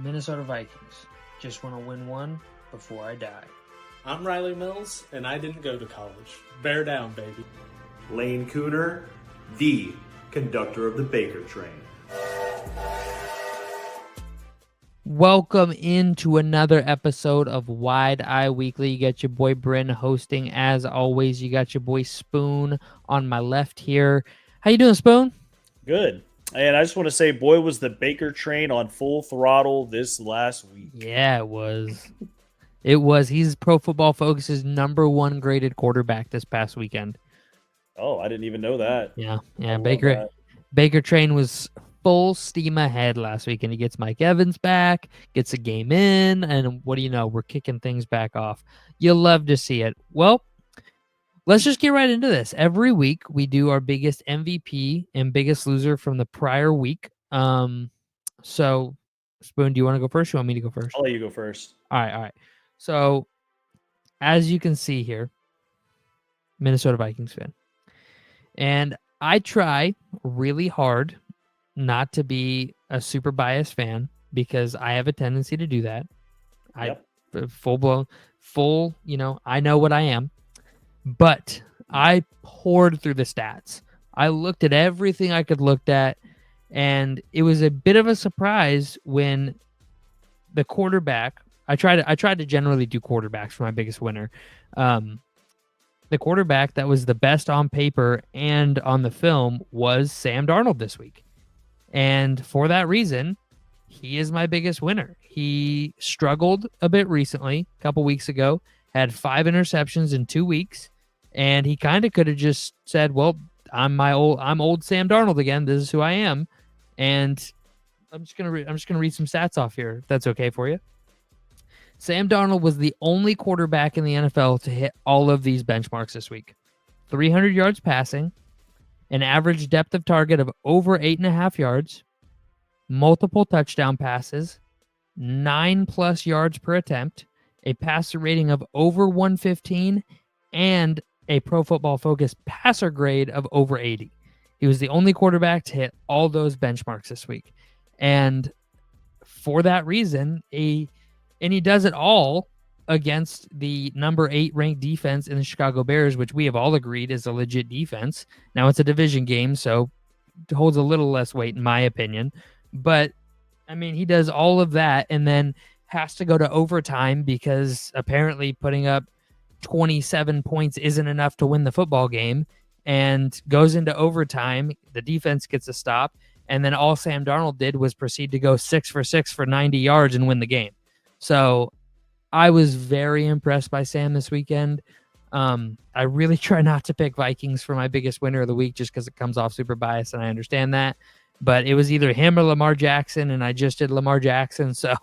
Minnesota Vikings. Just want to win one before I die. I'm Riley Mills, and I didn't go to college. Bear down, baby. Lane Cooner, the conductor of the Baker train. Welcome into another episode of Wide Eye Weekly. You got your boy Bryn hosting as always. You got your boy Spoon on my left here. How you doing, Spoon? Good. And I just want to say, boy, was the Baker train on full throttle this last week. Yeah, it was. It was. He's Pro Football Focus's #1 graded quarterback this past weekend. Oh, I didn't even know that. Yeah. I love Baker that. Baker train was full steam ahead last week, and he gets Mike Evans back, gets a game in, and what do you know? We're kicking things back off. You'll love to see it. Well, let's just get right into this. Every week we do our biggest MVP and biggest loser from the prior week. So Spoon, do you want to go first? Or you want me to go first? I'll let you go first. All right. So, as you can see here, Minnesota Vikings fan. And I try really hard not to be a super biased fan because I have a tendency to do that. Yep. I know what I am. But I poured through the stats. I looked at everything I could look at, and it was a bit of a surprise when the quarterback. I tried to generally do quarterbacks for my biggest winner. The quarterback that was the best on paper and on the film was Sam Darnold this week. And for that reason, he is my biggest winner. He struggled a bit recently, a couple weeks ago, had 5 interceptions in 2 weeks, and he kind of could have just said, well, I'm old Sam Darnold again. This is who I am. And I'm just gonna read some stats off here, if that's okay for you. Sam Darnold was the only quarterback in the NFL to hit all of these benchmarks this week. 300 yards passing, an average depth of target of over 8.5 yards, multiple touchdown passes, 9+ yards per attempt, a passer rating of over 115, and a Pro Football Focus passer grade of over 80. He was the only quarterback to hit all those benchmarks this week. And for that reason, and he does it all against the #8 ranked defense in the Chicago Bears, which we have all agreed is a legit defense. Now it's a division game, so it holds a little less weight in my opinion. But, I mean, he does all of that and then has to go to overtime because apparently putting up 27 points isn't enough to win the football game, and goes into overtime. The defense gets a stop, and then all Sam Darnold did was proceed to go 6 for 6 for 90 yards and win the game. So I was very impressed by Sam this weekend. I really try not to pick Vikings for my biggest winner of the week just because it comes off super biased, and I understand that. But it was either him or Lamar Jackson, and I just did Lamar Jackson, so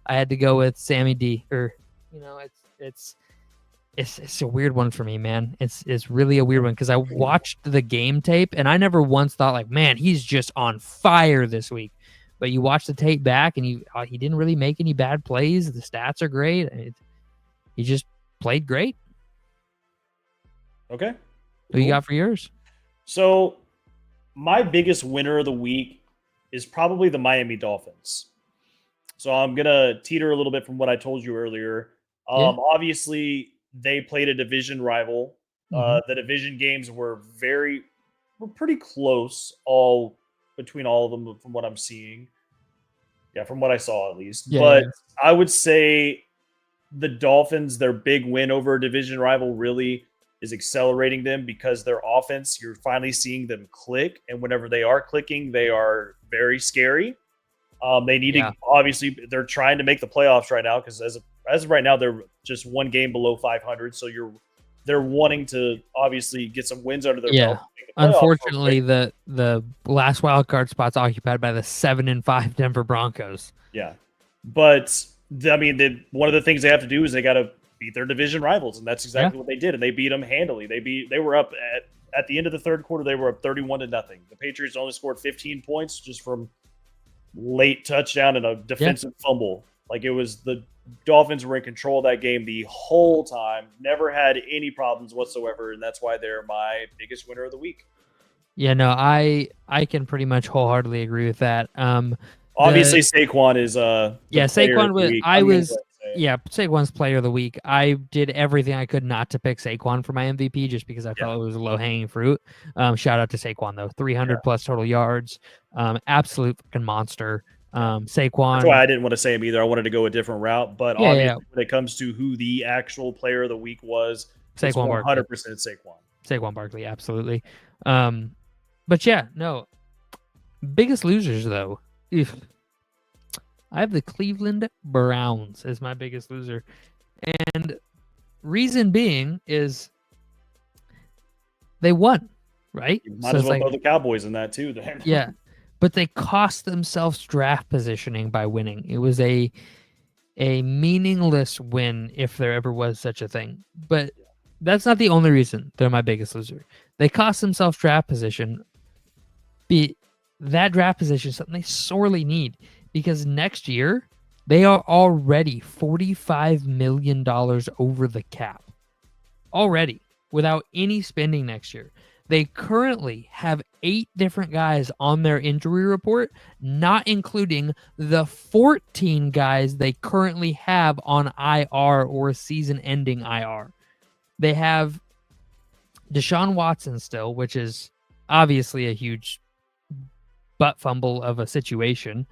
I had to go with Sammy D. It's a weird one for me, man. It's really a weird one because I watched the game tape, and I never once thought like, man, he's just on fire this week. But you watch the tape back, and he didn't really make any bad plays. The stats are great. He just played great. Okay. Who you got for yours? So my biggest winner of the week is probably the Miami Dolphins. So I'm going to teeter a little bit from what I told you earlier. Obviously, they played a division rival. The division games were pretty close between all of them from what I'm seeing. Yeah, from what I saw at least. I would say the Dolphins, their big win over a division rival really is accelerating them because their offense, you're finally seeing them click. And whenever they are clicking, they are very scary. They need to, obviously, they're trying to make the playoffs right now because as of right now, they're just one game below 500. So they're wanting to obviously get some wins under their belt. Unfortunately, the last wild card spot's occupied by the 7-5 Denver Broncos. Yeah, but one of the things they have to do is they got to beat their division rivals, and that's exactly what they did, and they beat them handily. They were up at the end of the third quarter. They were up 31-0. The Patriots only scored 15 points just from late touchdown and a defensive fumble. Like, it was the Dolphins were in control of that game the whole time, never had any problems whatsoever, and that's why they're my biggest winner of the week. Yeah, no, I can pretty much wholeheartedly agree with that. Obviously, Saquon is the player Saquon of the was. week. I I'm gonna was. go ahead and say it. Yeah, Saquon's player of the week. I did everything I could not to pick Saquon for my MVP just because I felt it was a low hanging fruit. Shout out to Saquon though, 300 plus total yards, absolute fucking monster. Saquon. That's why I didn't want to say him either. I wanted to go a different route, but Yeah, obviously, yeah. when it comes to who the actual player of the week was, it's Saquon Barkley. 100% Saquon. Saquon Barkley, absolutely. But yeah, no. Biggest losers though. If I have the Cleveland Browns as my biggest loser. And reason being is they won, right? You might as well throw the Cowboys in that too. Then. Yeah, but they cost themselves draft positioning by winning. It was a meaningless win if there ever was such a thing. But that's not the only reason they're my biggest loser. They cost themselves draft position. That draft position is something they sorely need because next year they are already $45 million over the cap. Already, without any spending next year. They currently have 8 different guys on their injury report, not including the 14 guys they currently have on IR or season-ending IR. They have Deshaun Watson still, which is obviously a huge butt fumble of a situation.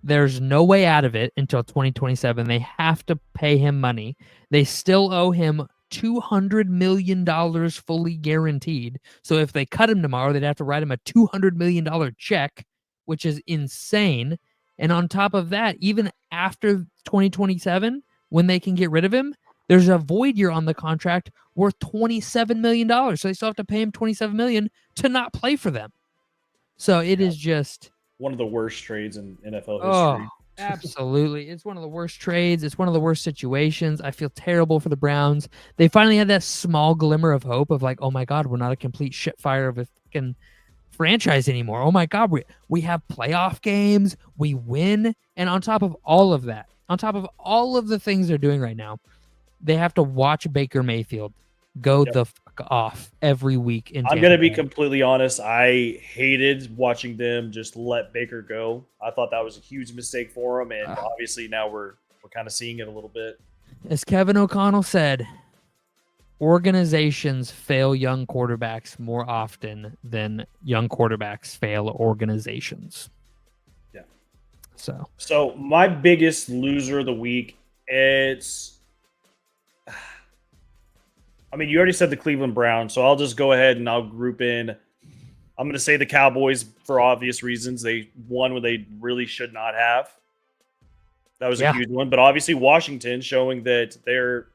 There's no way out of it until 2027. They have to pay him money. They still owe him $200 million fully guaranteed. So if they cut him tomorrow, they'd have to write him a $200 million check, which is insane. And on top of that, even after 2027, when they can get rid of him, there's a void year on the contract worth $27 million. So they still have to pay him $27 million to not play for them. So it is just one of the worst trades in NFL history. Absolutely. It's one of the worst trades. It's one of the worst situations. I feel terrible for the Browns. They finally had that small glimmer of hope of like, oh my God, we're not a complete shit fire of a fucking franchise anymore. Oh my God, we have playoff games. We win. And on top of all of that, on top of all of the things they're doing right now, they have to watch Baker Mayfield go the fuck off every week. I'm going to be completely honest. I hated watching them just let Baker go. I thought that was a huge mistake for him, and obviously now we're kind of seeing it a little bit. As Kevin O'Connell said, organizations fail young quarterbacks more often than young quarterbacks fail organizations. Yeah. So my biggest loser of the week, you already said the Cleveland Browns, so I'll just go ahead and I'll group in. I'm going to say the Cowboys for obvious reasons. They won when they really should not have. That was a huge one. But obviously Washington showing that they're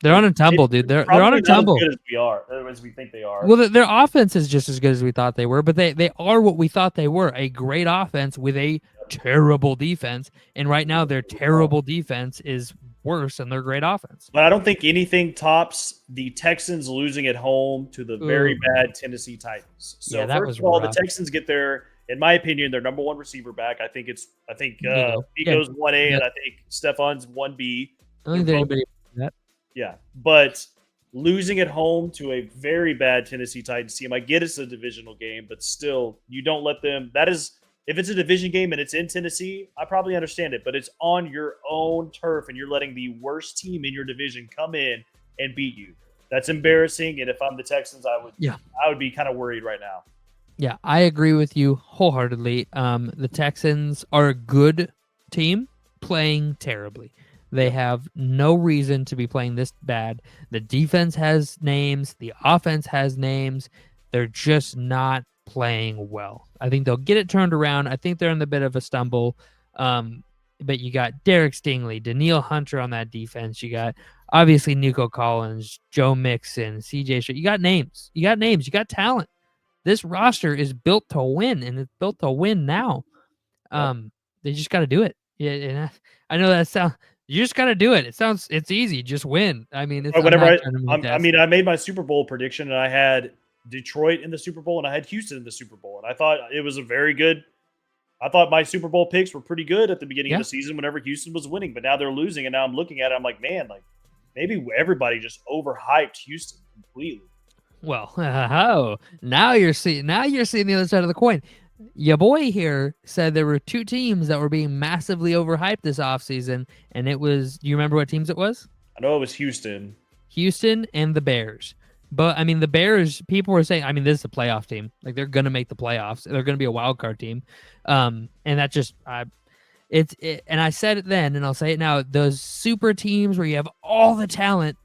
on a tumble, dude. They're on a tumble. As good as we think they are. Well, their offense is just as good as we thought they were, but they are what we thought they were, a great offense with a terrible defense. And right now their terrible defense is worse than their great offense. But I don't think anything tops the Texans losing at home to the very bad Tennessee Titans. So first of all, the Texans get their, in my opinion, their number one receiver back. I think Nico's 1A and I think Stefan's 1B. I don't think anybody that. Yeah, but losing at home to a very bad Tennessee Titans team, I get it's a divisional game, but still, you don't let them. That is. If it's a division game and it's in Tennessee, I probably understand it, but it's on your own turf and you're letting the worst team in your division come in and beat you. That's embarrassing. And if I'm the Texans, I would be kind of worried right now. Yeah, I agree with you wholeheartedly. The Texans are a good team playing terribly. They have no reason to be playing this bad. The defense has names. The offense has names. They're just not playing well. I think they'll get it turned around. I think they're in a bit of a stumble. But you got Derek Stingley, Danielle Hunter on that defense. You got obviously Nico Collins, Joe Mixon, CJ Stroud. You got names. You got talent. This roster is built to win, and it's built to win now. They just got to do it. Yeah, and I know that sounds. You just got to do it. It's easy. Just win. I mean, I made my Super Bowl prediction, and I had Detroit in the Super Bowl, and I had Houston in the Super Bowl, and I thought it was a very good. I thought my Super Bowl picks were pretty good at the beginning of the season whenever Houston was winning, but now they're losing, and now I'm looking at it, I'm like, man, like maybe everybody just overhyped Houston completely. Well, now you're seeing the other side of the coin. Your boy here said there were two teams that were being massively overhyped this offseason, and it was, do you remember what teams it was? I know it was Houston. Houston and the Bears. But I mean, the Bears, people were saying, I mean, this is a playoff team. Like they're gonna make the playoffs. They're gonna be a wild card team. And that just and I said it then, and I'll say it now. Those super teams where you have all the talent,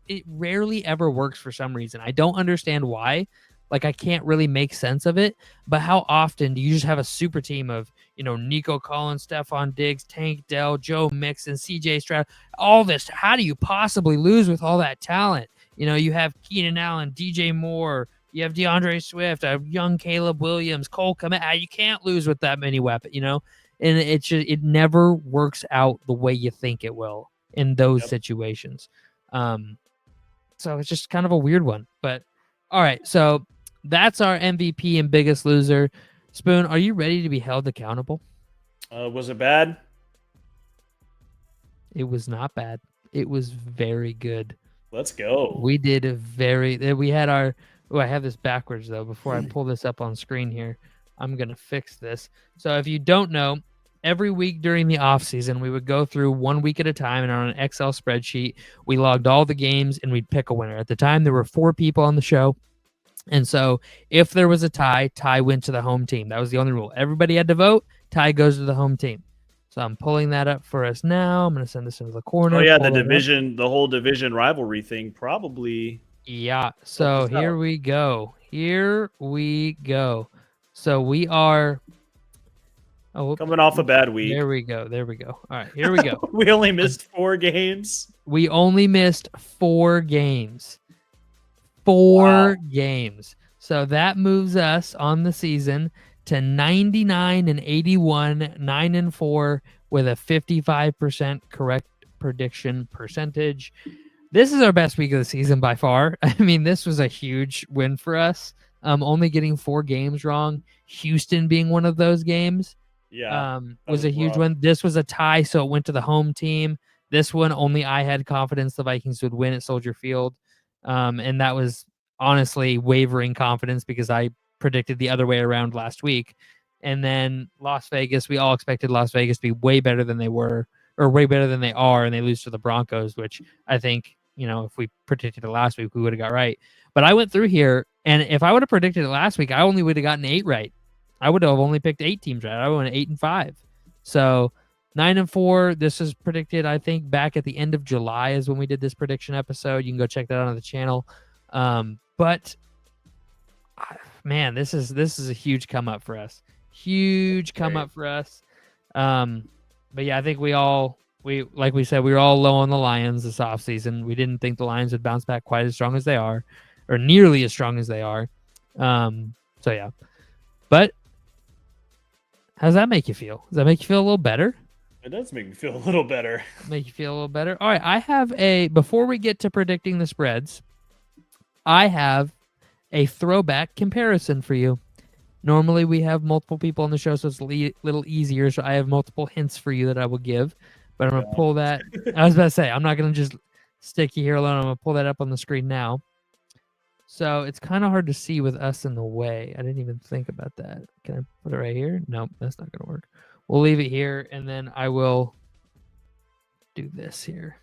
it rarely ever works for some reason. I don't understand why. Like I can't really make sense of it. But how often do you just have a super team of Nico Collins, Stephon Diggs, Tank Dell, Joe Mixon, C.J. Stroud, all this? How do you possibly lose with all that talent? You have Keenan Allen, DJ Moore, you have DeAndre Swift, a young Caleb Williams, Cole Kmet. You can't lose with that many weapons, and it never works out the way you think it will in those situations. So it's just kind of a weird one. But all right, so that's our MVP and biggest loser. Spoon, are you ready to be held accountable? Was it bad? It was not bad. It was very good. Let's go. We did we had our, I have this backwards though. Before I pull this up on screen here, I'm going to fix this. So if you don't know, every week during the off season, we would go through 1 week at a time, and on an Excel spreadsheet, we logged all the games and we'd pick a winner. At the time, there were 4 people on the show. And so if there was a tie went to the home team. That was the only rule. Everybody had to vote. Tie goes to the home team. So I'm pulling that up for us now. I'm going to send this into the corner. Oh, yeah, the whole division rivalry thing probably. Yeah, so here we go. So we are coming off a bad week. There we go. All right, here we go. We only missed 4 games. We only missed 4 games. 4 games. So that moves us on the season to 99-81, 9-4 with a 55% correct prediction percentage. This is our best week of the season by far. I mean, this was a huge win for us. Only getting 4 games wrong. Houston being one of those games. Yeah, was a huge one. This was a tie, so it went to the home team. This one, only I had confidence the Vikings would win at Soldier Field. And that was honestly wavering confidence because I predicted the other way around last week. And then Las Vegas, we all expected Las Vegas to be way better than they were, or way better than they are, and they lose to the Broncos, which I think, if we predicted it last week, we would have got right. But I went through here, and if I would have predicted it last week, I only would have gotten 8 right. I would have only picked 8 teams right. I would have went 8-5. So 9-4. This is predicted, I think, back at the end of July is when we did this prediction episode. You can go check that out on the channel. But man, this is a huge come up for us. But yeah, I think like we said, we were all low on the Lions this offseason. We didn't think the Lions would bounce back quite as strong as they are, or nearly as strong as they are. So yeah. But how does that make you feel? Does that make you feel a little better? It does make me feel a little better. Make you feel a little better? All right, I have before we get to predicting the spreads, I have a throwback comparison for you. Normally we have multiple people on the show, so it's a little easier. So I have multiple hints for you that I will give. But I'm going to pull that. I was about to say, I'm not going to just stick you here alone. I'm going to pull that up on the screen now. So it's kind of hard to see with us in the way. I didn't even think about that. Can I put it right here? Nope, that's not going to work. We'll leave it here, and then I will do this here.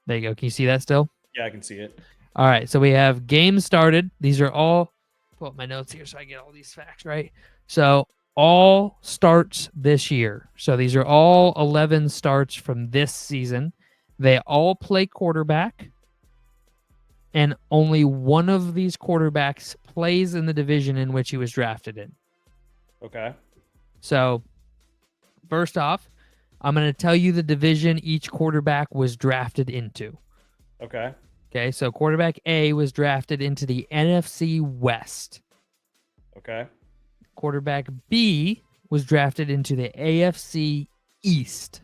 There you go. Can you see that still? Yeah, I can see it. All right, so we have games started. These are all, pull up my notes here so I get all these facts right. So all starts this year. So these are all 11 starts from this season. They all play quarterback, and only one of these quarterbacks plays in the division in which he was drafted in. Okay. So first off, I'm going to tell you the division each quarterback was drafted into. Okay. Okay, so quarterback A was drafted into the NFC West. Okay. Quarterback B was drafted into the AFC East.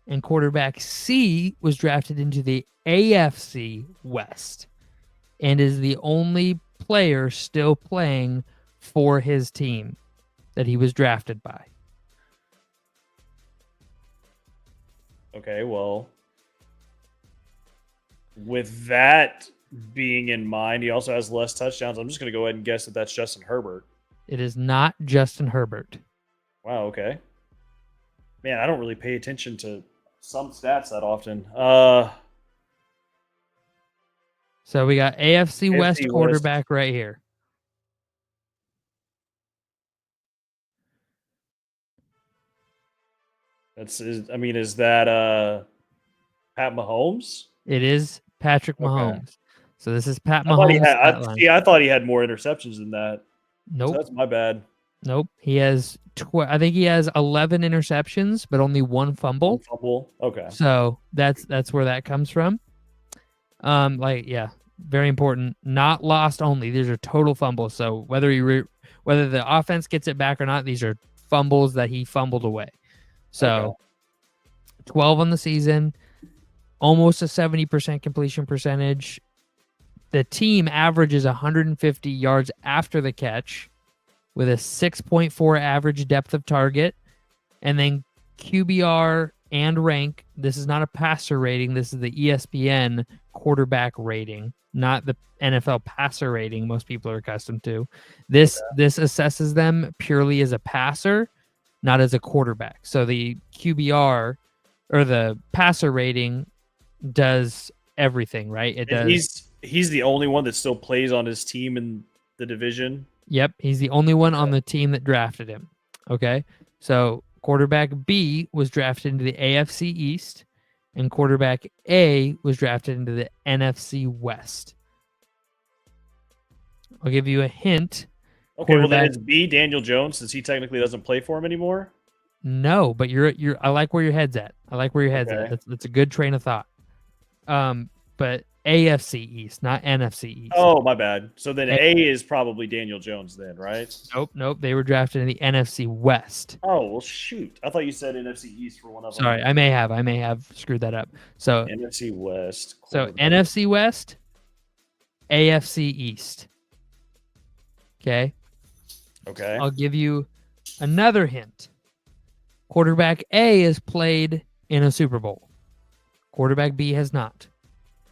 And quarterback C was drafted into the AFC West and is the only player still playing for his team that he was drafted by. Okay, well, with that being in mind, he also has less touchdowns. I'm just going to go ahead and guess that that's Justin Herbert. It is not Justin Herbert. Wow. Okay. Man, I don't really pay attention to some stats that often. So we got AFC West AFC West. quarterback right here. Is that Pat Mahomes? It is Patrick Okay. Mahomes. So this is Pat I thought he Mahomes' had. stat line. I thought he had more interceptions than that. So Nope. that's my bad. Nope. He has I think he has 11 interceptions, but only one fumble. Fumble. Okay. So that's where that comes from. Very important. Not lost only. These are total fumbles. So whether whether the offense gets it back or not, these are fumbles that he fumbled away. So 12 on the season, almost a 70% completion percentage. The team averages 150 yards after the catch with a 6.4 average depth of target. And then QBR and rank. This is not a passer rating. This is the ESPN quarterback rating, not the NFL passer rating most people are accustomed to. This assesses them purely as a passer, not as a quarterback. So the QBR or the passer rating does everything, right? It does. He's the only one that still plays on his team in the division. Yep, he's the only one on the team that drafted him. Okay, so quarterback B was drafted into the AFC East, and quarterback A was drafted into the NFC West. I'll give you a hint. Okay, well then it's B, Daniel Jones, since he technically doesn't play for him anymore. No, but I like where your head's at. at. That's a good train of thought. But AFC East, not NFC East. Oh, my bad. So then A is probably Daniel Jones then, right? Nope. They were drafted in the NFC West. Oh, well, shoot. I thought you said NFC East for one of them. Sorry, I may have screwed that up. So NFC West. So NFC West, AFC East. Okay. I'll give you another hint. Quarterback A has played in a Super Bowl. Quarterback B has not.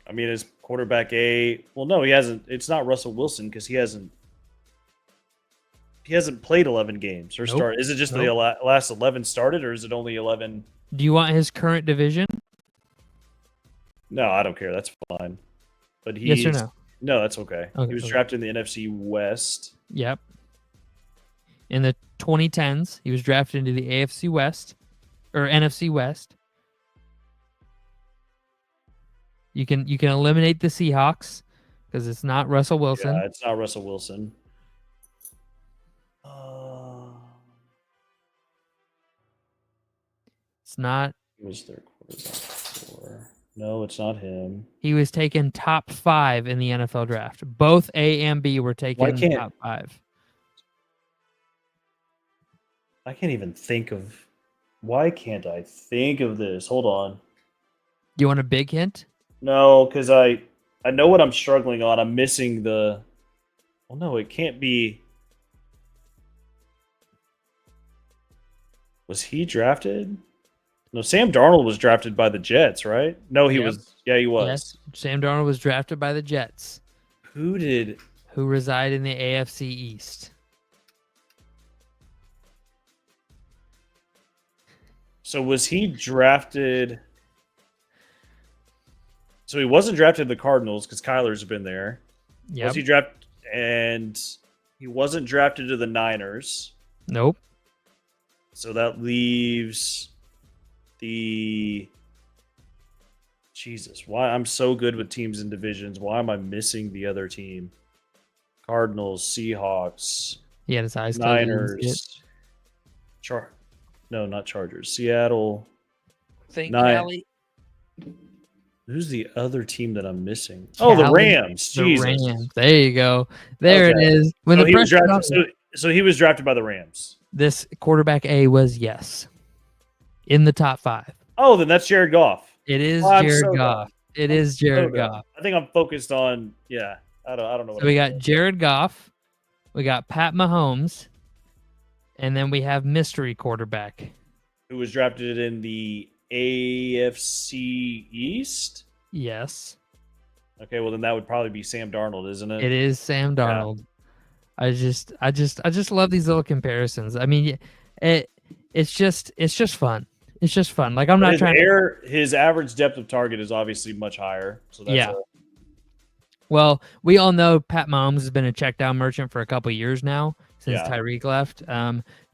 I mean, is quarterback A? Well, no, he hasn't. It's not Russell Wilson because he hasn't played 11 games or started. Is it just the last 11 started, or is it only 11? Do you want his current division? No, I don't care. That's fine. But yes or no? No, that's okay. He was drafted in the NFC West. Yep. In the 2010s, he was drafted into the AFC West or NFC West. You can eliminate the Seahawks because it's not Russell Wilson. Yeah, it's not Russell Wilson. It's not. He was their quarterback. No, it's not him. He was taken top 5 in the NFL draft. Both A and B were taken top 5. I can't even think of. Why can't I think of this? Hold on. Do you want a big hint? No, because I know what I'm struggling on. I'm missing the. Well, no, it can't be. Was he drafted? No, Sam Darnold was drafted by the Jets, right? No, he was. Yeah, he was. Yes, Sam Darnold was drafted by the Jets. Who reside in the AFC East? So was he drafted? So he wasn't drafted in the Cardinals because Kyler's been there. Yep. Was he drafted? And he wasn't drafted to the Niners. Nope. So that leaves the. Jesus, why I'm so good with teams and divisions. Why am I missing the other team? Cardinals, Seahawks, He had his eyes Niners, No, not Chargers. Seattle. Who's the other team that I'm missing? Cali, the Rams. The Rams. There you go. There it is. When so, he was drafted, so he was drafted by the Rams. This quarterback A was in the top 5. Oh, then that's Jared Goff. It is Jared Goff. It is Jared Goff. I think I'm focused on I don't know. So we got Jared Goff, we got Pat Mahomes, and then we have mystery quarterback who was drafted in the AFC East. Yes. Okay, well then that would probably be Sam Darnold, isn't it? It is Sam Darnold. I just love these little comparisons. I mean, it's just fun. It's just fun. Like I'm But not trying to. his average depth of target is obviously much higher. So that's Yeah. Well, we all know Pat Mahomes has been a check down merchant for a couple years now since yeah. Tyreek left.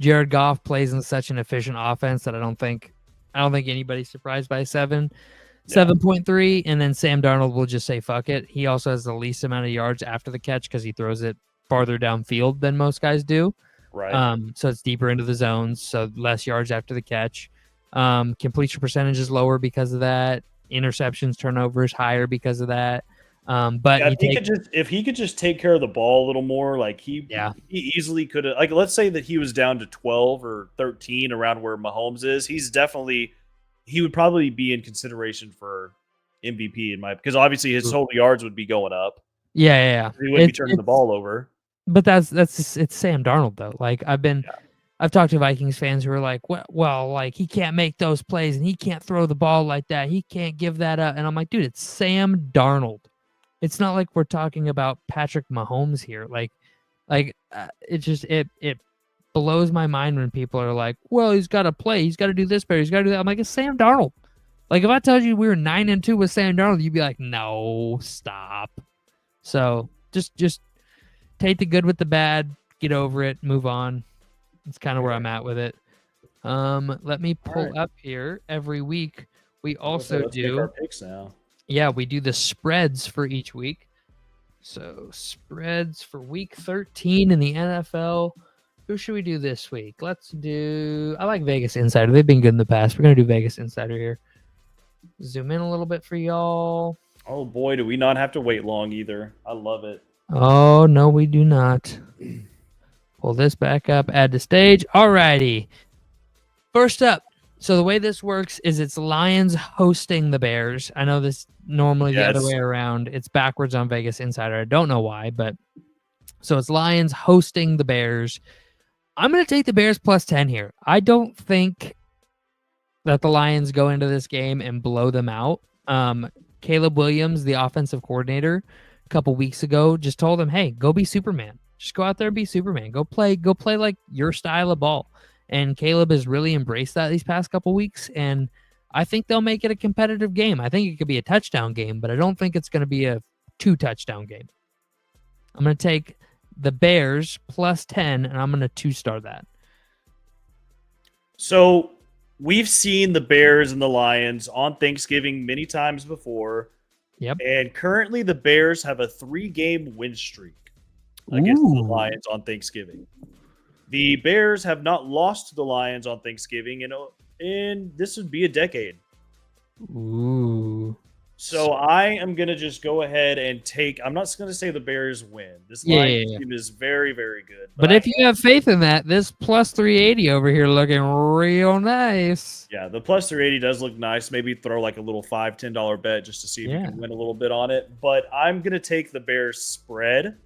Jared Goff plays in such an efficient offense that I don't think anybody's surprised by 7.3, and then Sam Darnold will just say fuck it. He also has the least amount of yards after the catch because he throws it farther downfield than most guys do. Right. So it's deeper into the zones, so less yards after the catch. Completion percentage is lower because of that. Interceptions, turnovers higher because of that. But Yeah, he if he could just take care of the ball a little more, like he easily could have. Like, let's say that he was down to 12 or 13 around where Mahomes is. He would probably be in consideration for MVP because obviously his total yards would be going up. Yeah. He wouldn't be turning the ball over. But it's Sam Darnold though. Like I've talked to Vikings fans who are like, well, like he can't make those plays and he can't throw the ball like that. He can't give that up. And I'm like, dude, it's Sam Darnold. It's not like we're talking about Patrick Mahomes here. It blows my mind when people are like, well, he's got to play. He's got to do this better. He's got to do that. I'm like, it's Sam Darnold. Like if I told you we were 9-2 with Sam Darnold, you'd be like, no, stop. So just take the good with the bad, get over it, move on. That's kind of where I'm at with it. Let me pull up here. Every week we also Let's do make our picks now. Yeah, we do the spreads for each week. So spreads for week 13 in the NFL. Who should we do this week? I like Vegas Insider. They've been good in the past. We're gonna do Vegas Insider here. Zoom in a little bit for y'all. Oh boy, do we not have to wait long either. I love it. Oh, no, we do not. Pull this back up, add to stage. Alrighty. First up. So the way this works is it's Lions hosting the Bears. I know this normally the other way around. It's backwards on Vegas Insider. I don't know why, but so it's Lions hosting the Bears. I'm going to take the Bears plus 10 here. I don't think that the Lions go into this game and blow them out. Caleb Williams, the offensive coordinator, a couple weeks ago just told him, hey, go be Superman. Just go out there and be Superman. Go play like your style of ball. And Caleb has really embraced that these past couple weeks, and I think they'll make it a competitive game. I think it could be a touchdown game, but I don't think it's going to be a 2-touchdown game. I'm going to take the Bears plus 10, and I'm going to 2-star that. So we've seen the Bears and the Lions on Thanksgiving many times before. Yep. And currently the Bears have a 3-game win streak against the Lions on Thanksgiving. The Bears have not lost to the Lions on Thanksgiving in this would be a decade. Ooh. So I am going to just go ahead and I'm not going to say the Bears win. This Lions team is very, very good. But if you have faith in that, this plus 380 over here looking real nice. Yeah, the plus 380 does look nice. Maybe throw like a little $5, $10 bet just to see if you can win a little bit on it. But I'm going to take the Bears spread.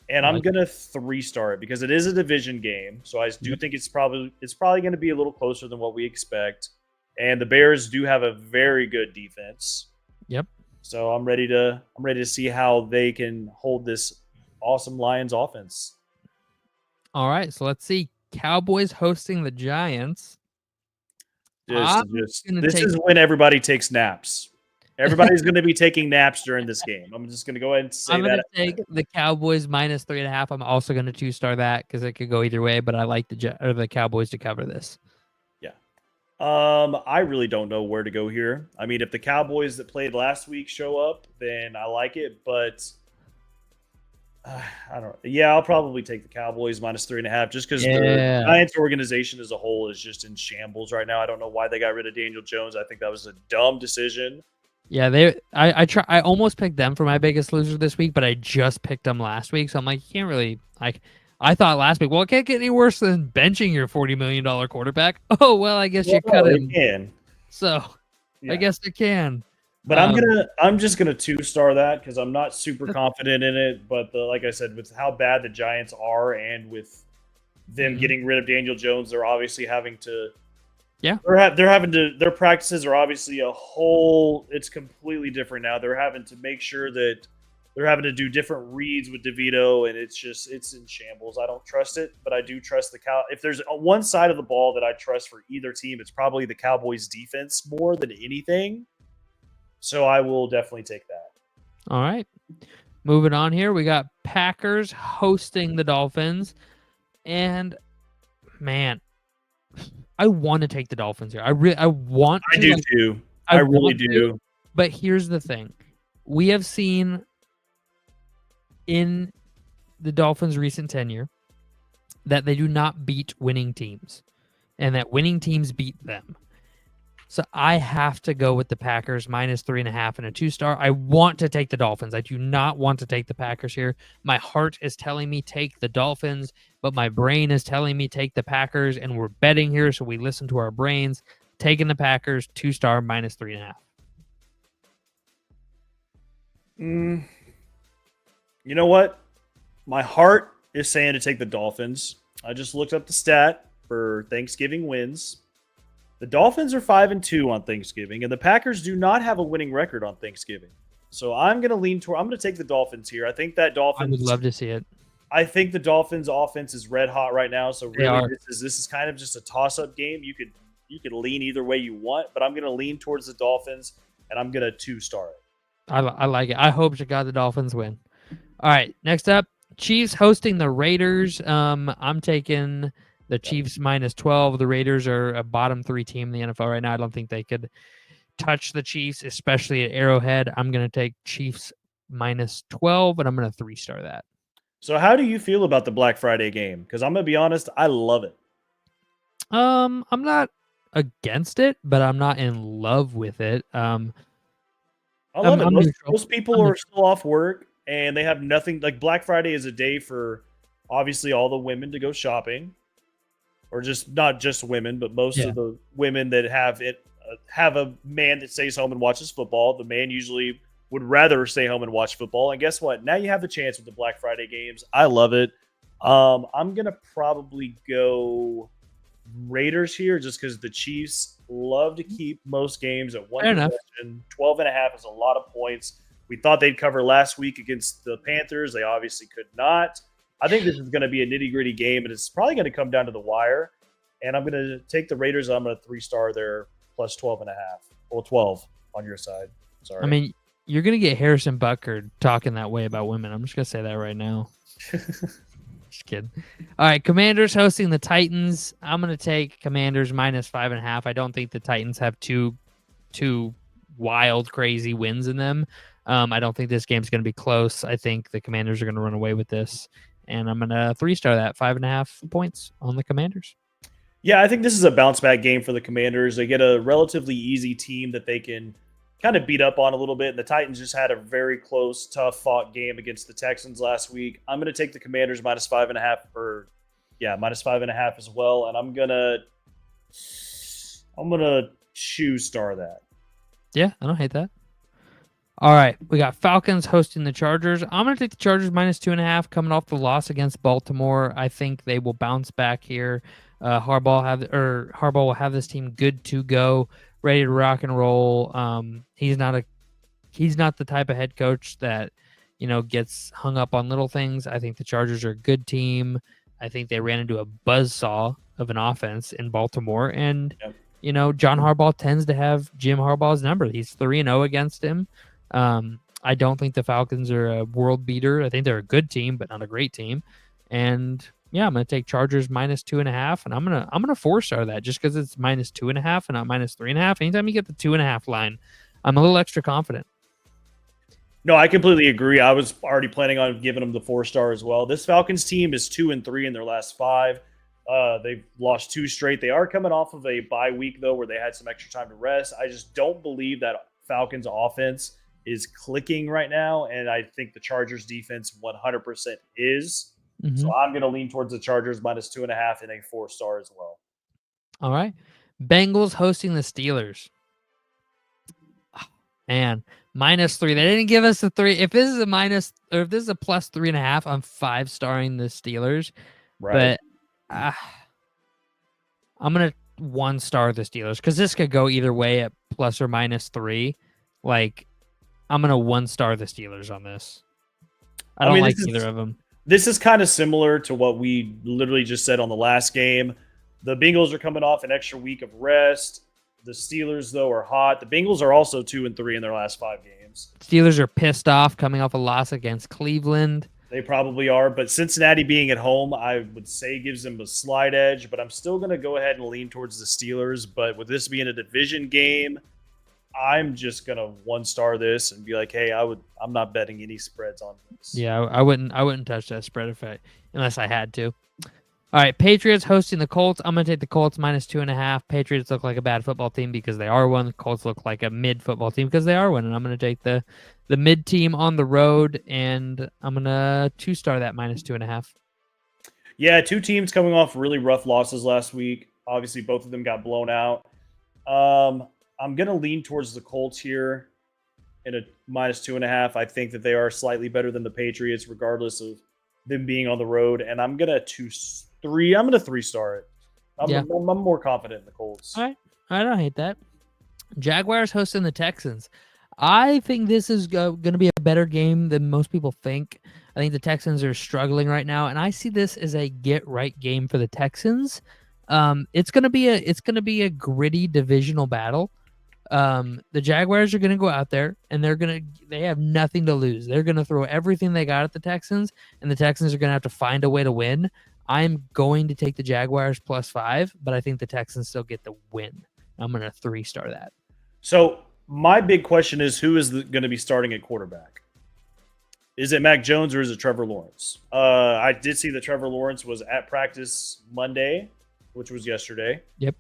And I'm going to 3-star it because it is a division game. So I do think it's probably going to be a little closer than what we expect. And the Bears do have a very good defense. Yep. So I'm ready to see how they can hold this awesome Lions offense. All right, so let's see. Cowboys hosting the Giants. This is when everybody takes naps. Everybody's going to be taking naps during this game. I'm just going to go ahead and say that. I'm going to take the Cowboys minus 3.5. I'm also going to 2-star that because it could go either way, but I like the Cowboys to cover this. Yeah. I really don't know where to go here. I mean, if the Cowboys that played last week show up, then I like it, but I don't know. Yeah, I'll probably take the Cowboys minus 3.5 just because the Giants organization as a whole is just in shambles right now. I don't know why they got rid of Daniel Jones. I think that was a dumb decision. Yeah, I almost picked them for my biggest loser this week, but I just picked them last week, so I'm like, you can't really I thought last week, well, it can't get any worse than benching your $40 million quarterback. Oh well, I guess you cut him. Can. So I guess it can. But I'm just gonna 2-star that because I'm not super confident in it. But like I said, with how bad the Giants are and with them getting rid of Daniel Jones, they're obviously having to. Yeah, they're having to. Their practices are obviously it's completely different now. They're having to make sure that They're having to do different reads with DeVito, and it's in shambles. I don't trust it, but I do trust the Cow. If there's one side of the ball that I trust for either team, it's probably the Cowboys' defense more than anything. So I will definitely take that. All right. Moving on here, we got Packers hosting the Dolphins. And man, I want to take the Dolphins here. I want to. I do too. I really do. But here's the thing. We have seen in the Dolphins' recent tenure that they do not beat winning teams and that winning teams beat them. So I have to go with the Packers -3.5 and a 2-star. I want to take the Dolphins. I do not want to take the Packers here. My heart is telling me take the Dolphins, but my brain is telling me take the Packers, and we're betting here, so we listen to our brains. Taking the Packers, 2-star, -3.5. You know what? My heart is saying to take the Dolphins. I just looked up the stat for Thanksgiving wins. The Dolphins are 5-2 on Thanksgiving, and the Packers do not have a winning record on Thanksgiving. So I'm going to lean toward. I'm going to take the Dolphins here. I think that Dolphins. I would love to see it. I think the Dolphins' offense is red hot right now. So really, this is kind of just a toss-up game. You could lean either way you want, but I'm going to lean towards the Dolphins, and I'm going to 2-star it. I like it. I hope to God the Dolphins win. All right, next up, Chiefs hosting the Raiders. I'm taking the Chiefs -12. The Raiders are a bottom 3 team in the NFL right now. I don't think they could touch the Chiefs, especially at Arrowhead. I'm going to take Chiefs -12, and I'm going to 3-star that. So how do you feel about the Black Friday game? Because I'm going to be honest, I love it. I'm not against it, but I'm not in love with it. I love it. Most people are still off work, and they have nothing. Like Black Friday is a day for obviously all the women to go shopping, or just not just women, but most of the women that have a man that stays home and watches football. The man usually would rather stay home and watch football. And guess what? Now you have the chance with the Black Friday games. I love it. I'm gonna probably go Raiders here just because the Chiefs love to keep most games at one possession. 12.5 is a lot of points. We thought they'd cover last week against the Panthers. They obviously could not. I think this is going to be a nitty-gritty game, and it's probably going to come down to the wire. And I'm going to take the Raiders. I'm going to 3-star there plus 12.5. Well, 12 on your side. Sorry. I mean, you're going to get Harrison Butker talking that way about women. I'm just going to say that right now. Just kidding. All right, Commanders hosting the Titans. I'm going to take Commanders -5.5. I don't think the Titans have two wild, crazy wins in them. I don't think this game's going to be close. I think the Commanders are going to run away with this. And I'm going to 3-star that, 5.5 points on the Commanders. Yeah, I think this is a bounce-back game for the Commanders. They get a relatively easy team that they can kind of beat up on a little bit. And the Titans just had a very close, tough-fought game against the Texans last week. I'm going to take the Commanders -5.5, -5.5 as well. And I'm gonna 2-star that. Yeah, I don't hate that. All right, we got Falcons hosting the Chargers. I'm going to take the Chargers -2.5 coming off the loss against Baltimore. I think they will bounce back here. Harbaugh will have this team good to go, ready to rock and roll. He's not the type of head coach that, gets hung up on little things. I think the Chargers are a good team. I think they ran into a buzzsaw of an offense in Baltimore, and John Harbaugh tends to have Jim Harbaugh's number. He's 3-0 against him. I don't think the Falcons are a world beater. I think they're a good team, but not a great team. And yeah, I'm going to take Chargers -2.5, and I'm going to 4-star that just because it's -2.5 and not -3.5. Anytime you get the 2.5 line, I'm a little extra confident. No, I completely agree. I was already planning on giving them the 4-star as well. This Falcons team is 2-3 in their last 5. They've lost 2 straight. They are coming off of a bye week, though, where they had some extra time to rest. I just don't believe that Falcons offense is clicking right now, and I think the Chargers defense 100% is. Mm-hmm. So I'm going to lean towards the Chargers -2.5 and a 4-star as well. All right. Bengals hosting the Steelers. Oh, man, -3. They didn't give us a 3. If this is a +3.5, I'm 5-starring the Steelers. Right. But I'm going to 1-star the Steelers because this could go either way at +or -3. Like, I'm going to 1-star the Steelers on this. I don't like this either is of them. this is kind of similar to what we literally just said on the last game. The Bengals are coming off an extra week of rest. The Steelers, though, are hot. The Bengals are also 2-3 in their last 5 games. Steelers are pissed off coming off a loss against Cleveland. They probably are, but Cincinnati being at home, I would say gives them a slight edge, but I'm still going to go ahead and lean towards the Steelers. But with this being a division game, I'm just going to 1-star this and be like, hey, I'm not betting any spreads on this. Yeah, I wouldn't touch that spread unless I had to. All right, Patriots hosting the Colts. I'm going to take the Colts -2.5. Patriots look like a bad football team because they are one. The Colts look like a mid football team because they are one. And I'm going to take the mid team on the road, and I'm going to 2-star that -2.5. Yeah, 2 teams coming off really rough losses last week. Obviously, both of them got blown out. I'm going to lean towards the Colts here in a -2.5. I think that they are slightly better than the Patriots, regardless of them being on the road. And I'm going to 3-star it. I'm more confident in the Colts. All right. I don't hate that. Jaguars hosting the Texans. I think this is going to be a better game than most people think. I think the Texans are struggling right now, and I see this as a get-right game for the Texans. It's going to be a gritty divisional battle. The Jaguars are going to go out there, and they have nothing to lose. They're going to throw everything they got at the Texans, and the Texans are going to have to find a way to win. I'm going to take the Jaguars +5, but I think the Texans still get the win. I'm going to 3-star that. So my big question is, who is going to be starting at quarterback? Is it Mac Jones or is it Trevor Lawrence? I did see that Trevor Lawrence was at practice Monday, which was yesterday. Yep.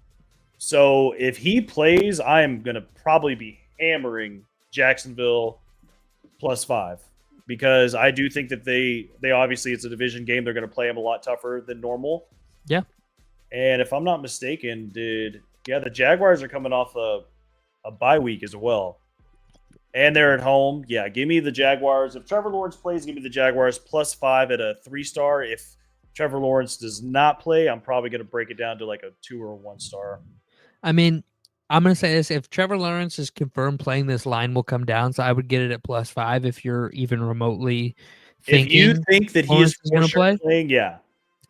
So if he plays, I am going to probably be hammering Jacksonville +5 because I do think that they obviously, it's a division game. They're going to play them a lot tougher than normal. Yeah. And if I'm not mistaken, the Jaguars are coming off a bye week as well. And they're at home. Yeah, give me the Jaguars. If Trevor Lawrence plays, give me the Jaguars +5 at a 3-star. If Trevor Lawrence does not play, I'm probably going to break it down to like a 2 or a 1-star. I mean, I'm going to say this. If Trevor Lawrence is confirmed playing, this line will come down. So I would get it at +5 if you're even remotely thinking. If you think that he is going to play, playing, yeah.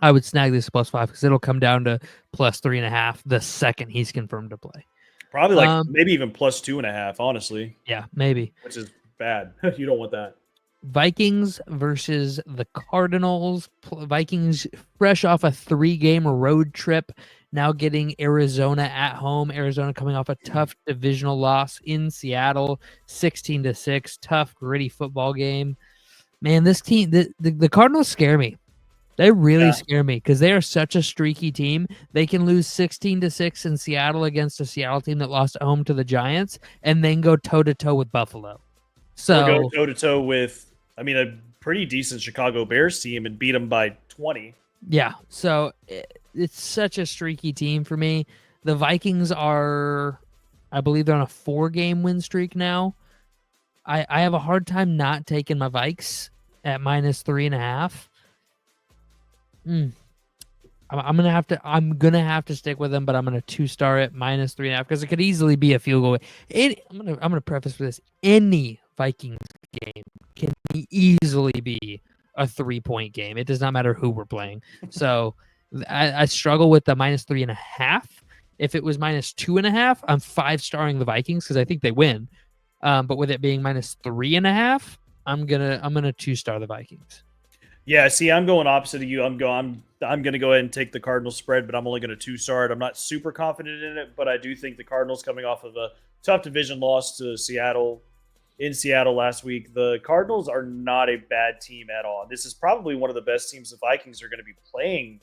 I would snag this +5 because it'll come down to +3.5 the second he's confirmed to play. Probably like maybe even +2.5, honestly. Yeah, maybe. Which is bad. You don't want that. Vikings versus the Cardinals. Vikings fresh off a 3-game road trip, now getting Arizona at home. Arizona coming off a tough divisional loss in Seattle, 16-6. Tough, gritty football game. Man, this team, the Cardinals scare me. They really scare me because they are such a streaky team. They can lose 16-6 in Seattle against a Seattle team that lost at home to the Giants and then go toe-to-toe with Buffalo. So go toe-to-toe with, a pretty decent Chicago Bears team and beat them by 20. Yeah, so it's such a streaky team for me. The Vikings are, I believe they're on a 4-game win streak now. I have a hard time not taking my Vikes at -3.5. I'm gonna have to stick with them, but I'm gonna 2-star it -3.5 because it could easily be a field goal. I'm gonna preface for this: any Vikings game can easily be a 3-point game. It does not matter who we're playing. So I struggle with the -3.5. If it was -2.5, I'm 5-starring the Vikings because I think they win. But with it being -3.5, I'm gonna 2-star the Vikings. Yeah, see, I'm going opposite of you. I'm going to go ahead and take the Cardinals spread, but I'm only going to 2-star it. I'm not super confident in it, but I do think the Cardinals, coming off of a tough division loss to Seattle last week, the Cardinals are not a bad team at all. This is probably one of the best teams the Vikings are going to be playing,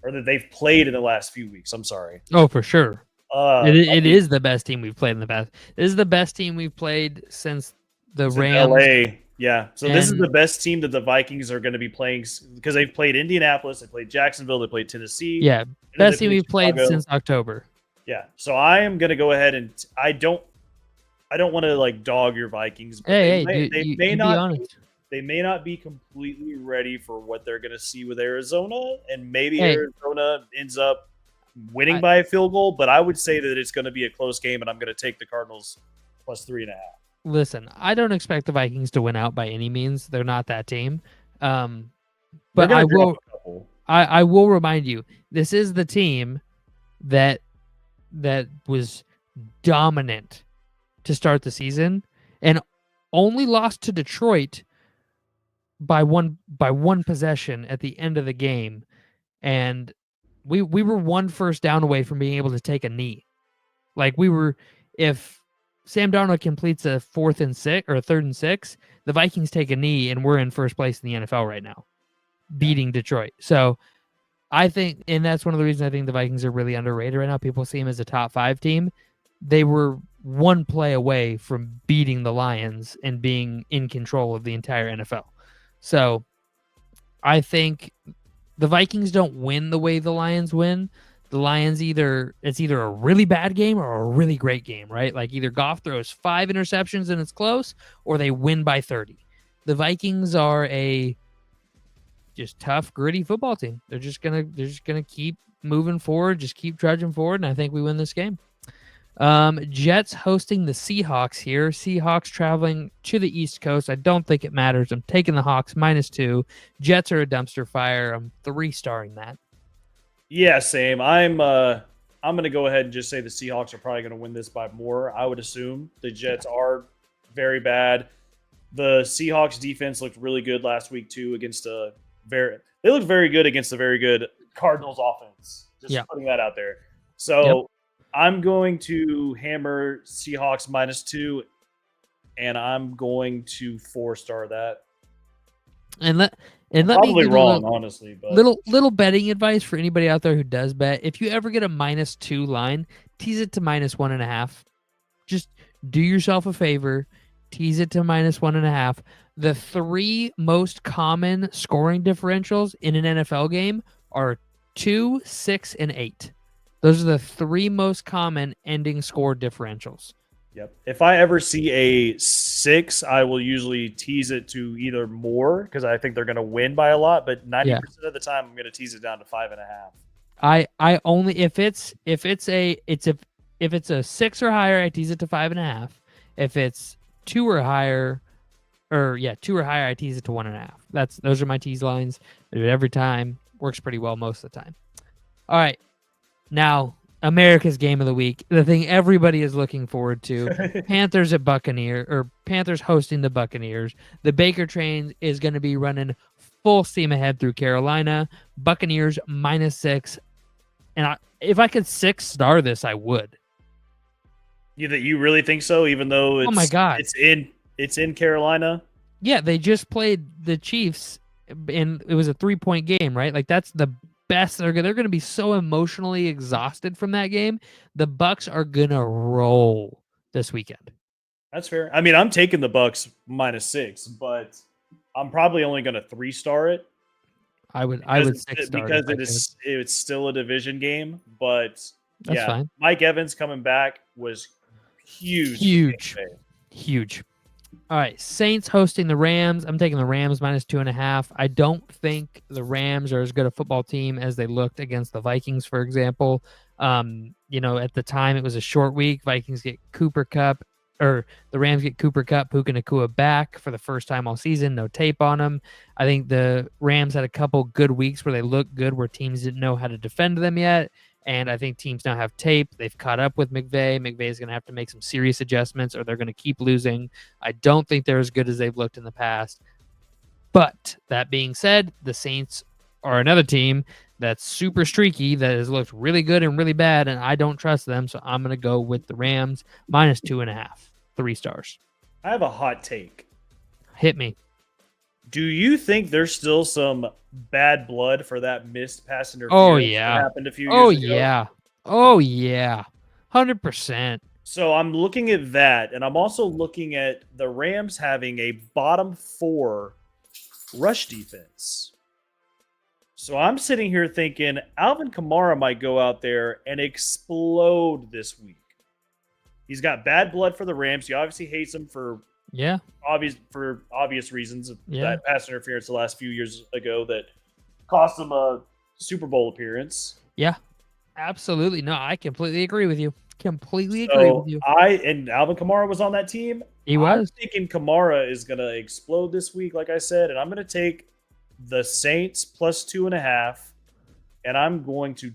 or that they've played in the last few weeks. I'm sorry. Oh, for sure. It is the best team we've played in the past. This is the best team we've played since the Rams. LA. Yeah, so this is the best team that the Vikings are going to be playing because they've played Indianapolis, they played Jacksonville, they played Tennessee. Yeah, best team we've played since October. Yeah, so I am going to go ahead and I don't want to like dog your Vikings. But they may not be completely ready for what they're going to see with Arizona, and maybe Arizona ends up winning by a field goal. But I would say that it's going to be a close game, and I'm going to take the Cardinals +3.5. listen, I don't expect the Vikings to win out by any means. They're not that team. They're But gonna I drop will a couple. I will remind you, this is the team that was dominant to start the season and only lost to Detroit by one possession at the end of the game. And we were one first down away from being able to take a knee. Like we were, if Sam Darnold completes a 4th and 6 or a 3rd and 6, the Vikings take a knee and we're in first place in the NFL right now, beating Detroit. So I think, and that's one of the reasons I think the Vikings are really underrated right now. People see them as a top 5 team. They were one play away from beating the Lions and being in control of the entire NFL. So I think the Vikings don't win the way the Lions win. The Lions it's either a really bad game or a really great game, right? Like either Goff throws 5 interceptions and it's close, or they win by 30. The Vikings are a just tough, gritty football team. They're just gonna keep moving forward, just keep trudging forward, and I think we win this game. Jets hosting the Seahawks here. Seahawks traveling to the East Coast. I don't think it matters. I'm taking the Hawks -2. Jets are a dumpster fire. I'm 3-starring that. Yeah, same. I'm gonna go ahead and just say the Seahawks are probably gonna win this by more. I would assume the Jets are very bad. The Seahawks defense looked really good last week too against they looked very good against a very good Cardinals offense. Just putting that out there. So I'm going to hammer Seahawks -2, and I'm going to 4-star that. And let Probably me give wrong, honestly, but little betting advice for anybody out there who does bet. If you ever get a -2 line, tease it to -1.5. Just do yourself a favor, tease it to -1.5. The 3 most common scoring differentials in an NFL game are 2, 6, and 8. Those are the 3 most common ending score differentials. Yep. If I ever see a 6, I will usually tease it to either more because I think they're going to win by a lot. But 90% of the time, I'm going to tease it down to 5.5. I only if it's a 6 or higher, I tease it to 5.5. If it's 2 or higher, 2 or higher, I tease it to 1.5. Those are my tease lines. I do it every time. Works pretty well most of the time. All right, now America's game of the week, the thing everybody is looking forward to. Panthers hosting the Buccaneers. The Baker train is going to be running full steam ahead through Carolina. Buccaneers -6. And if I could 6-star this, I would. You really think so? Even though Oh my God. it's in Carolina. Yeah, they just played the Chiefs, and it was a 3-point game, right? Like that's the best. They're going to be so emotionally exhausted from that game. The Bucs are going to roll this weekend. That's fair. I mean, I'm taking the Bucs -6, but I'm probably only going to 3-star it. I would 6-star because it's still a division game, but that's fine. Mike Evans coming back was huge. All right, Saints hosting the Rams. I'm taking the Rams -2.5. I don't think the Rams are as good a football team as they looked against the Vikings, for example. At the time it was a short week. Vikings get Cooper Kupp, or the Rams get Cooper Kupp, Puka Nacua back for the first time all season. No tape on him. I think the Rams had a couple good weeks where they looked good, where teams didn't know how to defend them yet. And I think teams now have tape. They've caught up with McVay. McVay is going to have to make some serious adjustments or they're going to keep losing. I don't think they're as good as they've looked in the past. But that being said, the Saints are another team that's super streaky, that has looked really good and really bad, and I don't trust them. So I'm going to go with the Rams -2.5, 3 stars. I have a hot take. Hit me. Do you think there's still some bad blood for that missed pass interference that happened a few years ago? Oh, yeah. 100%. So I'm looking at that, and I'm also looking at the Rams having a bottom 4 rush defense. So I'm sitting here thinking Alvin Kamara might go out there and explode this week. He's got bad blood for the Rams. He obviously hates them for obvious reasons. That pass interference the last few years ago that cost him a Super Bowl appearance. Yeah, absolutely. No, I completely agree with you. completely agree with you. And Alvin Kamara was on that team. He I'm was. thinking Kamara is going to explode this week, like I said, and I'm going to take the Saints plus 2.5, and I'm going to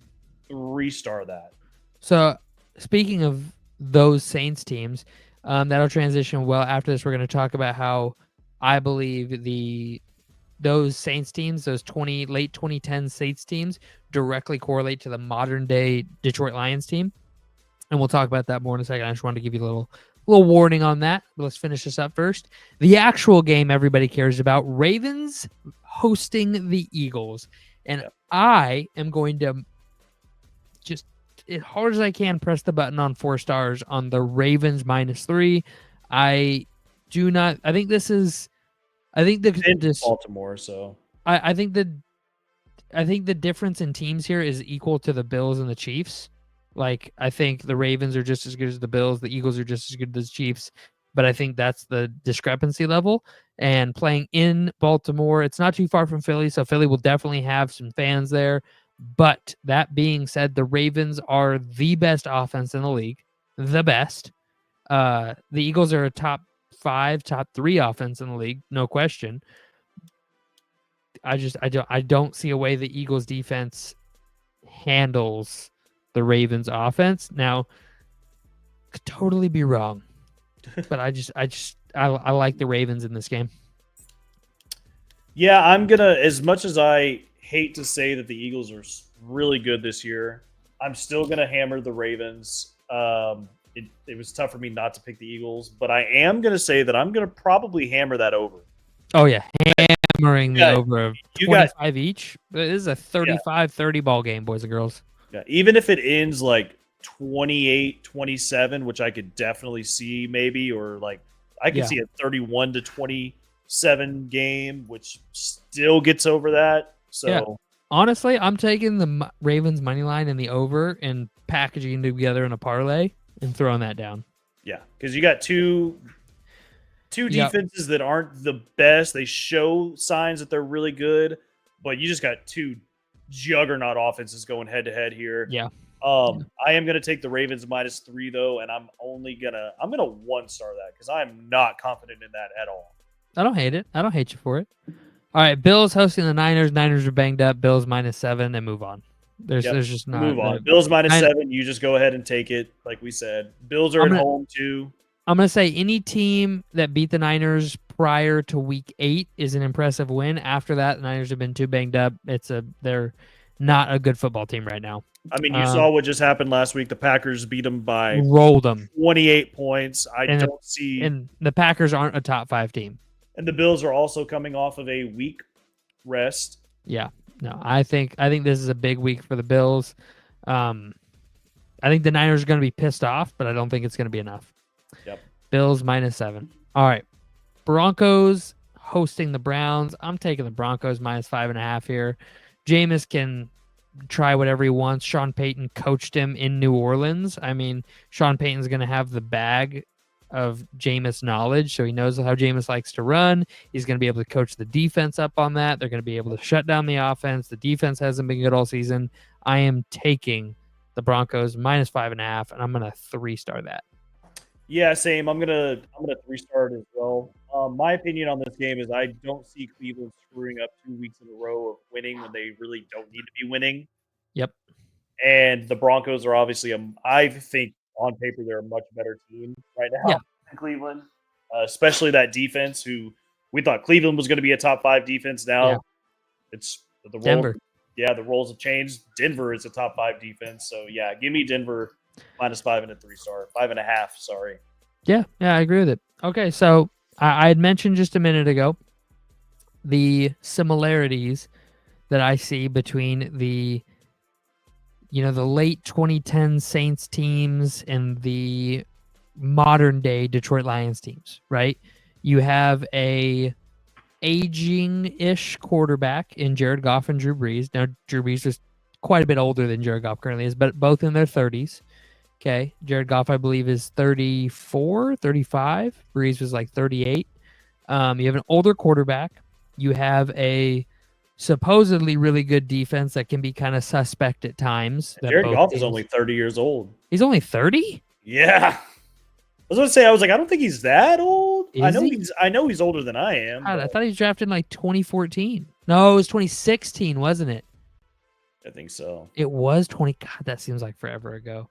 3-star that. So, speaking of those Saints teams, that'll transition well. After this, we're going to talk about how I believe those Saints teams, those late 2010 Saints teams, directly correlate to the modern day Detroit Lions team, and we'll talk about that more in a second. I just wanted to give you a little warning on that. But let's finish this up first. The actual game everybody cares about: Ravens hosting the Eagles, and I am going to just as hard as I can press the button on 4 stars on the Ravens -3. I think this is. I think Baltimore. So I think the difference in teams here is equal to the Bills and the Chiefs. Like, I think the Ravens are just as good as the Bills. The Eagles are just as good as the Chiefs. But I think that's the discrepancy level. And playing in Baltimore, it's not too far from Philly, so Philly will definitely have some fans there. But that being said, the Ravens are the best offense in the league, the best. The Eagles are a top 5, top 3 offense in the league, no question. I don't see a way the Eagles defense handles the Ravens offense. Now, could totally be wrong, but I like the Ravens in this game. Yeah, I'm gonna. As much as I hate to say that the Eagles are really good this year, I'm still gonna hammer the Ravens. It was tough for me not to pick the Eagles, but I am gonna say that I'm gonna probably hammer that over. Oh yeah, hammering the over of 25 each. This is a 35-30 ball game, boys and girls. Yeah, even if it ends like 28-27, which I could definitely see maybe, or like I could see a 31-27 game, which still gets over that. So honestly, I'm taking the Ravens money line and the over and packaging together in a parlay and throwing that down. Yeah, because you got two defenses that aren't the best. They show signs that they're really good, but you just got 2 juggernaut offenses going head to head here. Yeah. I am gonna take the Ravens -3 though, and I'm gonna 1-star that because I'm not confident in that at all. I don't hate it. I don't hate you for it. All right, Bills hosting the Niners. Niners are banged up. Bills -7 and move on. There's just not move on. Bills -7. You just go ahead and take it, like we said. Bills are at home too. I'm gonna say any team that beat the Niners prior to Week 8 is an impressive win. After that, the Niners have been too banged up. They're not a good football team right now. I mean, you saw what just happened last week. The Packers beat them by rolled them 28 points. And the Packers aren't a top 5 team. And the Bills are also coming off of a week rest. Yeah. No, I think this is a big week for the Bills. I think the Niners are going to be pissed off, but I don't think it's going to be enough. Yep. Bills -7. All right. Broncos hosting the Browns. I'm taking the Broncos -5.5 here. Jameis can try whatever he wants. Sean Payton coached him in New Orleans. I mean, Sean Payton's going to have the bag of Jameis knowledge, so he knows how Jameis likes to run. He's going to be able to coach the defense up on that. They're going to be able to shut down the offense. The defense hasn't been good all season. I am taking the Broncos -5.5, and I'm going to 3-star that. Yeah, same. I'm gonna 3-star it as well. My opinion on this game is I don't see Cleveland screwing up 2 weeks in a row of winning when they really don't need to be winning. Yep. And the Broncos are obviously I think on paper they're a much better team right now than Cleveland, especially that defense. Who we thought Cleveland was going to be a top 5 defense. Now it's the Denver. The roles have changed. Denver is a top 5 defense. So yeah, give me Denver -5 and a 3-star, 5.5. Sorry. Yeah, I agree with it. Okay, so I had mentioned just a minute ago the similarities that I see between the late 2010 Saints teams and the modern day Detroit Lions teams, right? You have a aging-ish quarterback in Jared Goff and Drew Brees. Now, Drew Brees is quite a bit older than Jared Goff currently is, but both in their 30s. Okay. Jared Goff, I believe, is 34, 35. Brees was like 38. You have an older quarterback. You have a supposedly really good defense that can be kind of suspect at times. That Jared both Goff is teams- only 30 years old. He's only 30? Yeah. I was going to say, I was like, I don't think he's that old. I Is know he? he's older than I am. God, I but thought he was drafted in like 2014. No, it was 2016, wasn't it? I think so. It was 20. God, that seems like forever ago.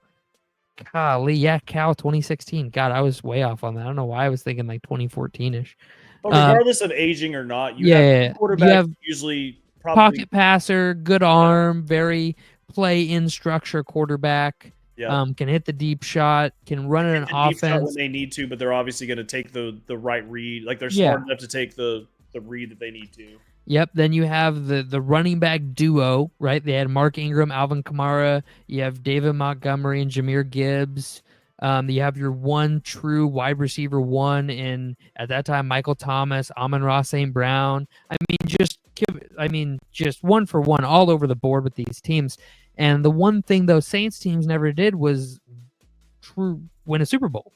Golly, yeah, Cal 2016. God, I was way off on that. I don't know why I was thinking like 2014-ish. But regardless of aging or not, you yeah, have quarterbacks usually probably pocket passer, good arm, very play in structure quarterback. Can hit the deep shot, can run an hit the deep shot when offense. they need to, but they're obviously going to take the right read. Like they're Yeah. smart enough to take the read that they need to. Yep. Then you have the running back duo, right? They had Mark Ingram, Alvin Kamara. You have David Montgomery and Jahmyr Gibbs. You have your one true wide receiver one in at that time Michael Thomas, Amon-Ra St. Brown. Just one for one all over the board with these teams. And the one thing those Saints teams never did was true win a Super Bowl.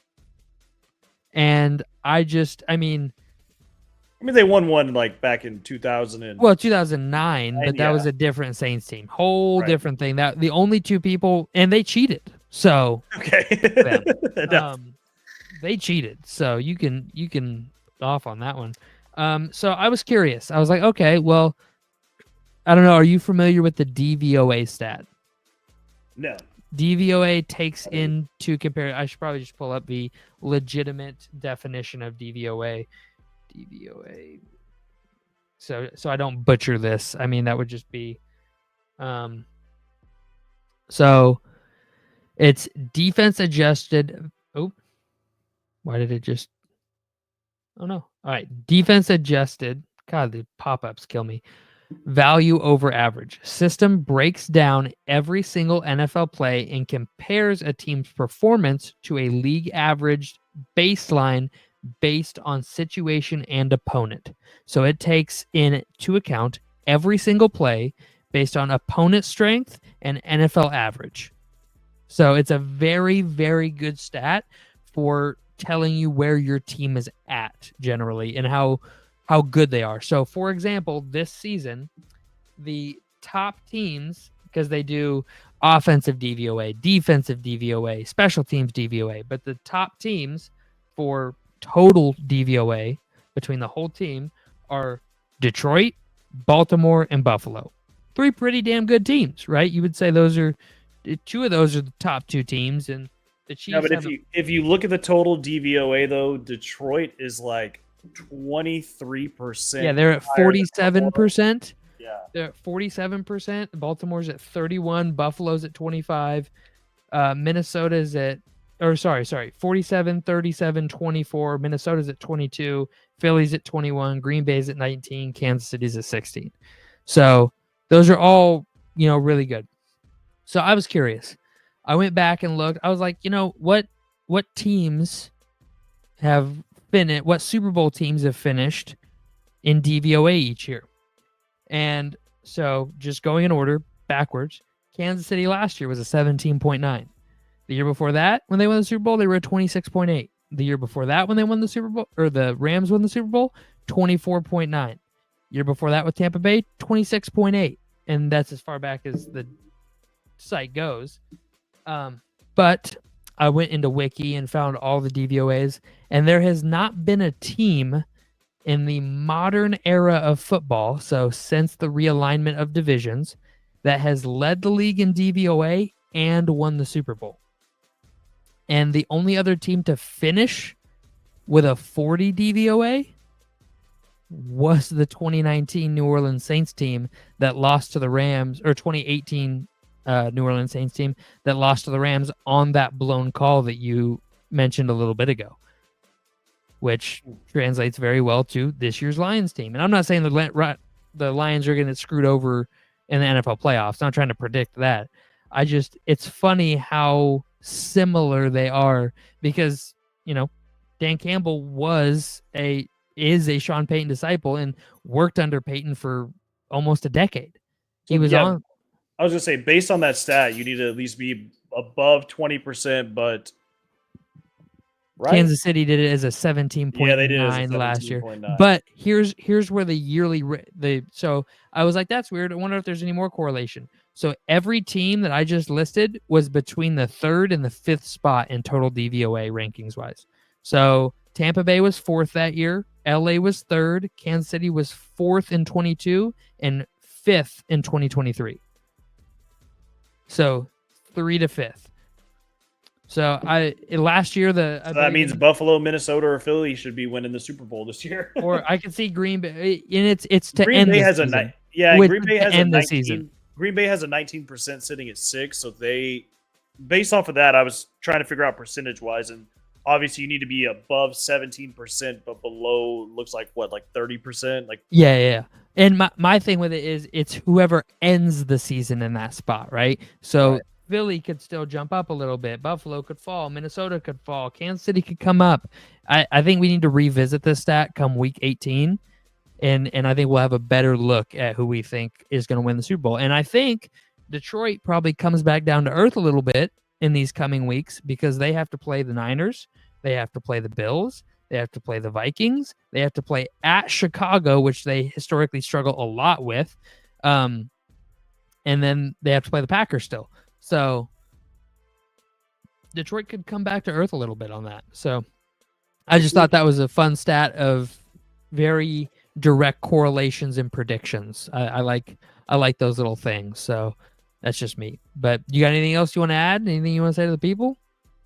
And they won one like back in 2000 and 2009, but that was a different Saints team. Whole different thing. That the only two people, and they cheated. So okay, they cheated. So you can off on that one. So I was curious. I was like, okay, well, I don't know. Are you familiar with the DVOA stat? No. DVOA takes into compare. I should probably just pull up the legitimate definition of DVOA. DVOA. So I don't butcher this. I mean, that would just be so it's defense adjusted. Oh, why did it just oh no. All right. Defense adjusted. God, the pop-ups kill me. Value over average. System breaks down every single NFL play and compares a team's performance to a league average baseline based on situation and opponent. So it takes into account every single play based on opponent strength and NFL average. So it's a very, very good stat for telling you where your team is at generally and how good they are. So for example, this season, the top teams, because they do offensive DVOA, defensive DVOA, special teams DVOA, but the top teams for total DVOA between the whole team are Detroit, Baltimore, and Buffalo. Three pretty damn good teams, right? You would say two of those are the top two teams, and the Chiefs. Yeah, but if you look at the total DVOA though, Detroit is like 23%. Yeah, they're at 47%. Yeah, they're at 47%. Baltimore's at 31. Buffalo's at 25. Minnesota's at 47, 37, 24. Minnesota's at 22. Philly's at 21. Green Bay's at 19. Kansas City's at 16. So those are all, really good. So I was curious. I went back and looked. I was like, what teams have finished? What Super Bowl teams have finished in DVOA each year? And so just going in order backwards, Kansas City last year was a 17.9. The year before that, when they won the Super Bowl, they were at 26.8. The year before that, when they won the Super Bowl, or the Rams won the Super Bowl, 24.9. Year before that with Tampa Bay, 26.8. And that's as far back as the site goes. But I went into Wiki and found all the DVOAs, and there has not been a team in the modern era of football, so since the realignment of divisions, that has led the league in DVOA and won the Super Bowl. And the only other team to finish with a 40 DVOA was the 2019 New Orleans Saints team that lost to the Rams, or 2018 New Orleans Saints team that lost to the Rams on that blown call that you mentioned a little bit ago, which translates very well to this year's Lions team. And I'm not saying the Lions are going to get screwed over in the NFL playoffs. I'm not trying to predict that. It's funny how similar they are because, Dan Campbell is a Sean Payton disciple and worked under Payton for almost a decade. He was on. I was going to say, based on that stat, you need to at least be above 20%, but right? Kansas City did it as a Yeah, they did it as a 17.9 last year. 17.9. But here's where the yearly so I was like, that's weird. I wonder if there's any more correlation. So every team that I just listed was between the 3rd and the 5th spot in total DVOA rankings wise. So Tampa Bay was 4th that year. LA was 3rd. Kansas City was 4th in 22 and 5th in 2023. So 3 to 5th. So last year So that means Buffalo, Minnesota, or Philly should be winning the Super Bowl this year. or I could see Green Bay, and it's to Green end Bay the has season. Green Bay has a end the 19. season. Green Bay has a 19% sitting at 6. So they, based off of that, I was trying to figure out percentage wise, and obviously you need to be above 17%, but below looks like what, like 30%, like Yeah. And my thing with it is it's whoever ends the season in that spot, right? So Right. Philly could still jump up a little bit. Buffalo could fall. Minnesota could fall. Kansas City could come up. I think we need to revisit this stat come week 18. And I think we'll have a better look at who we think is going to win the Super Bowl. And I think Detroit probably comes back down to earth a little bit in these coming weeks because they have to play the Niners. They have to play the Bills. They have to play the Vikings. They have to play at Chicago, which they historically struggle a lot with. And then they have to play the Packers still. So Detroit could come back to earth a little bit on that. So I just thought that was a fun stat of very direct correlations and predictions. I like those little things. So that's just me. But you got anything else you want to add? Anything you want to say to the people?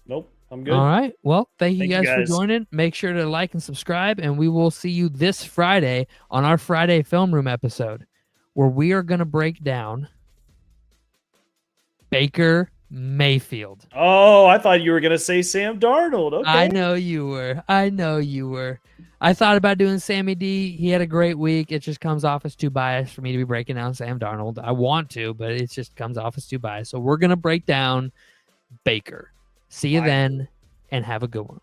Nope, I'm good. All right. Well, thank you Thank guys you, for guys. joining. Make sure to like and subscribe, and we will see you this Friday on our Friday Film Room episode, where we are going to break down Baker Mayfield. Oh, I thought you were gonna say Sam Darnold. Okay. I know you were. I thought about doing Sammy D. He had a great week. It just comes off as too biased for me to be breaking down Sam Darnold. I want to, but it just comes off as too biased. So we're going to break down Baker. See you then, and have a good one.